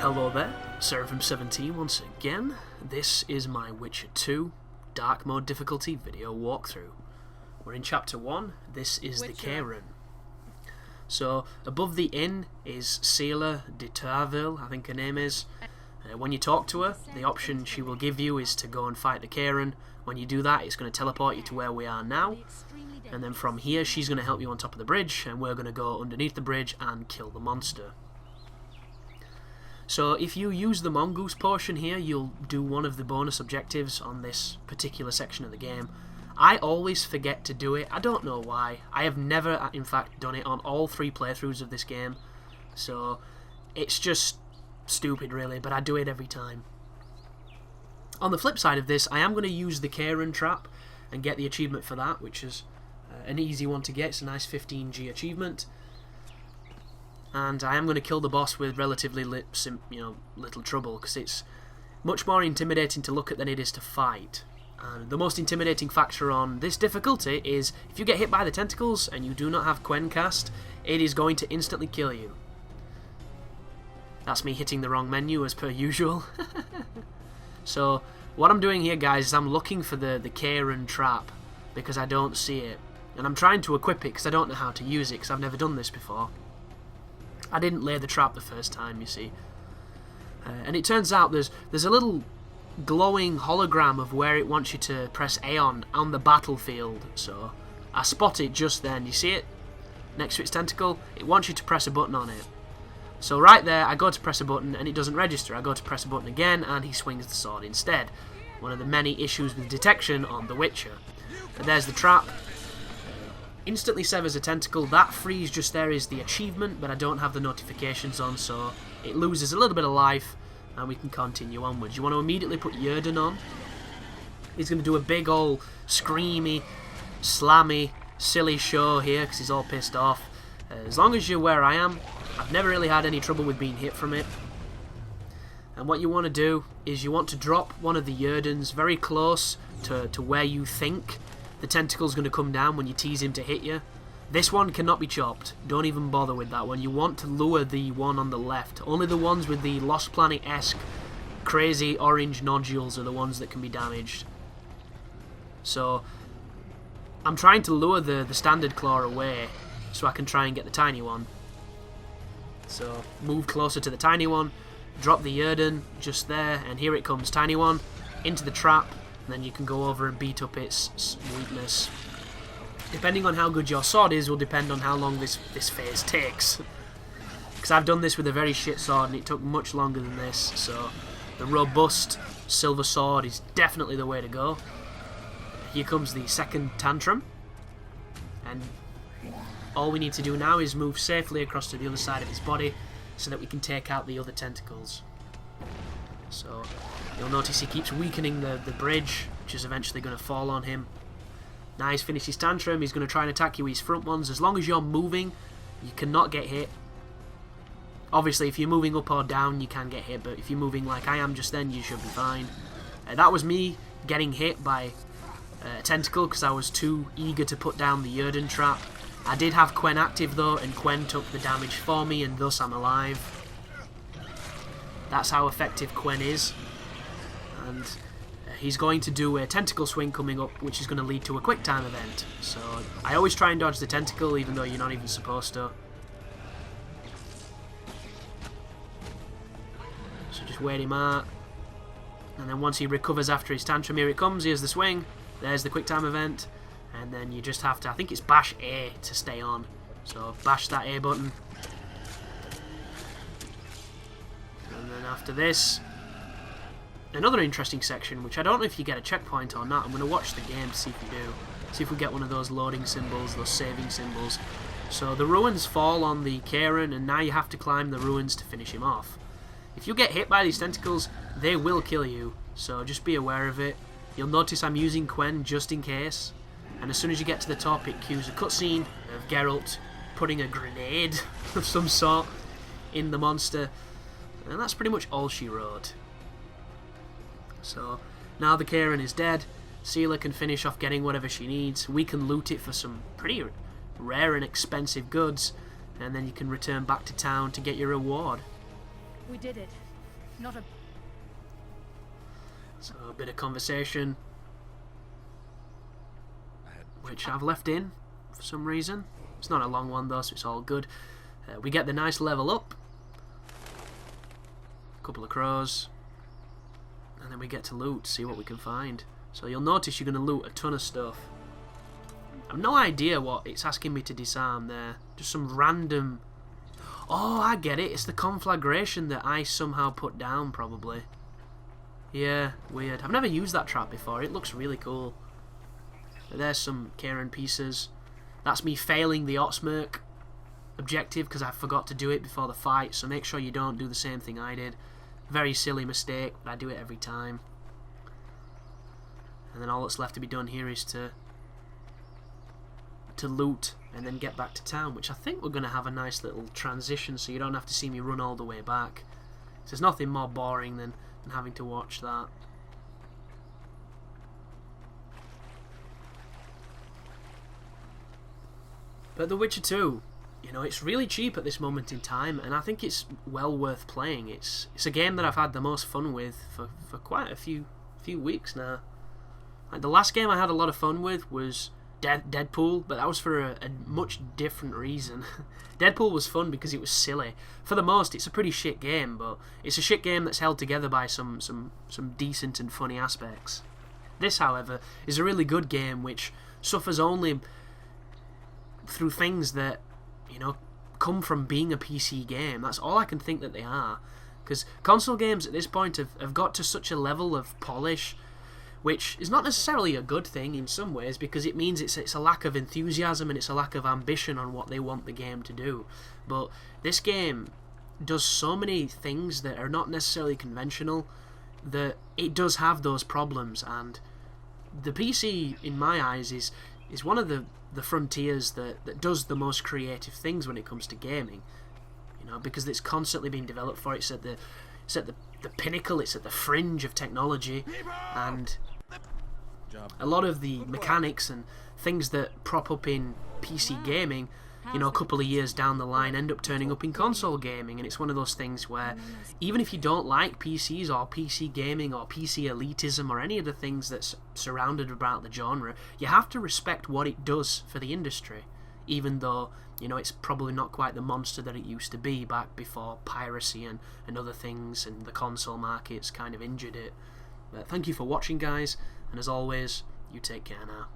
Hello there, Seraphim17 once again. This is my Witcher 2 Dark Mode difficulty video walkthrough. We're in Chapter 1, this is the Kayran. So, above the inn is Seela de Turville, I think her name is. When you talk to her, the option she will give you is to go and fight the Kayran. When you do that, it's going to teleport you to where we are now. And then from here, she's going to help you on top of the bridge, and we're going to go underneath the bridge and kill the monster. So if you use the Mongoose potion here, you'll do one of the bonus objectives on this particular section of the game. I always forget to do it. I don't know why. I have never, in fact, done it on all 3 playthroughs of this game. So it's just stupid, really, but I do it every time. On the flip side of this, I am going to use the Kayran trap and get the achievement for that, which is an easy one to get. It's a nice 15G achievement. And I am going to kill the boss with relatively little trouble, because it's much more intimidating to look at than it is to fight. And the most intimidating factor on this difficulty is if you get hit by the tentacles and you do not have Quen cast, it is going to instantly kill you. That's me hitting the wrong menu as per usual. So what I'm doing here, guys, is I'm looking for the Kayran trap because I don't see it. And I'm trying to equip it because I don't know how to use it because I've never done this before. I didn't lay the trap the first time, you see. And it turns out there's a little glowing hologram of where it wants you to press A on the battlefield. So I spot it just then. You see it? Next to its tentacle, it wants you to press a button on it. So right there, I go to press a button and it doesn't register. I go to press a button again and he swings the sword instead. One of the many issues with detection on The Witcher. And there's the trap. Instantly severs a tentacle. That freeze just there is the achievement, but I don't have the notifications on, so it loses a little bit of life and we can continue onwards. You want to immediately put Kayran on. He's going to do a big old screamy, slammy, silly show here because he's all pissed off. As long as you're where I am, I've never really had any trouble with being hit from it. And what you want to do is you want to drop one of the Kayran's very close to where you think the tentacle's going to come down when you tease him to hit you. This one cannot be chopped. Don't even bother with that one. You want to lure the one on the left. Only the ones with the Lost Planet-esque crazy orange nodules are the ones that can be damaged. So I'm trying to lure the standard claw away so I can try and get the tiny one. So move closer to the tiny one, drop the Kayran just there, and here it comes, tiny one, into the trap. And then you can go over and beat up its weakness. Depending on how good your sword is will depend on how long this phase takes. Because I've done this with a very shit sword and it took much longer than this. So the robust silver sword is definitely the way to go. Here comes the second tantrum. And all we need to do now is move safely across to the other side of his body so that we can take out the other tentacles. So you'll notice he keeps weakening the bridge, which is eventually going to fall on him. Now he's finished his tantrum, he's going to try and attack you with his front ones. As long as you're moving, you cannot get hit. Obviously, if you're moving up or down, you can get hit, but if you're moving like I am just then, you should be fine. That was me getting hit by a tentacle because I was too eager to put down the Kayran trap. I did have Quen active though, and Quen took the damage for me, and thus I'm alive. That's how effective Quen is. And he's going to do a tentacle swing coming up, which is going to lead to a quick time event. So I always try and dodge the tentacle, even though you're not even supposed to. So just wait him out. And then once he recovers after his tantrum, here it comes, here's the swing. There's the quick time event. And then you just have to, I think it's bash A to stay on. So bash that A button. And then after this, another interesting section, which I don't know if you get a checkpoint or not. I'm going to watch the game to see if you do. See if we get one of those loading symbols, those saving symbols. So the ruins fall on the Kayran, and now you have to climb the ruins to finish him off. If you get hit by these tentacles, they will kill you, so just be aware of it. You'll notice I'm using Quen just in case. And as soon as you get to the top, it cues a cutscene of Geralt putting a grenade of some sort in the monster. And that's pretty much all she wrote. So now the Kayran is dead, Seela can finish off getting whatever she needs. We can loot it for some pretty rare and expensive goods, and then you can return back to town to get your reward. We did it. Not a... So a bit of conversation, which I've left in for some reason. It's not a long one though, so it's all good. We get the nice level up, a couple of crows, and then we get to loot, see what we can find. So you'll notice you're going to loot a ton of stuff. I've no idea what it's asking me to disarm there. Just some random... Oh, I get it. It's the conflagration that I somehow put down, probably. Yeah, weird. I've never used that trap before. It looks really cool. But there's some Kayran pieces. That's me failing the Otsmirk objective because I forgot to do it before the fight. So make sure you don't do the same thing I did. Very silly mistake, but I do it every time. And then all that's left to be done here is to loot and then get back to town, which I think we're going to have a nice little transition so you don't have to see me run all the way back. So there's nothing more boring than having to watch that. But The Witcher 2, you know, it's really cheap at this moment in time, and I think it's well worth playing. It's a game that I've had the most fun with for quite a few weeks now. Like the last game I had a lot of fun with was Deadpool, but that was for a much different reason. Deadpool was fun because it was silly. For the most, it's a pretty shit game, but it's a shit game that's held together by some decent and funny aspects. This, however, is a really good game which suffers only through things that, you know, come from being a PC game. That's all I can think that they are. Because console games at this point have got to such a level of polish, which is not necessarily a good thing in some ways, because it means it's a lack of enthusiasm and it's a lack of ambition on what they want the game to do. But this game does so many things that are not necessarily conventional that it does have those problems, and the PC, in my eyes, is one of the frontiers that does the most creative things when it comes to gaming. You know, because it's constantly being developed for it. It's at the pinnacle, it's at the fringe of technology, and a lot of the mechanics and things that prop up in PC gaming, you know, a couple of years down the line end up turning up in console gaming. And it's one of those things where even if you don't like PCs or PC gaming or PC elitism or any of the things that's surrounded about the genre, you have to respect what it does for the industry, even though, you know, it's probably not quite the monster that it used to be back before piracy and other things and the console markets kind of injured it. But thank you for watching, guys, and as always, you take care now.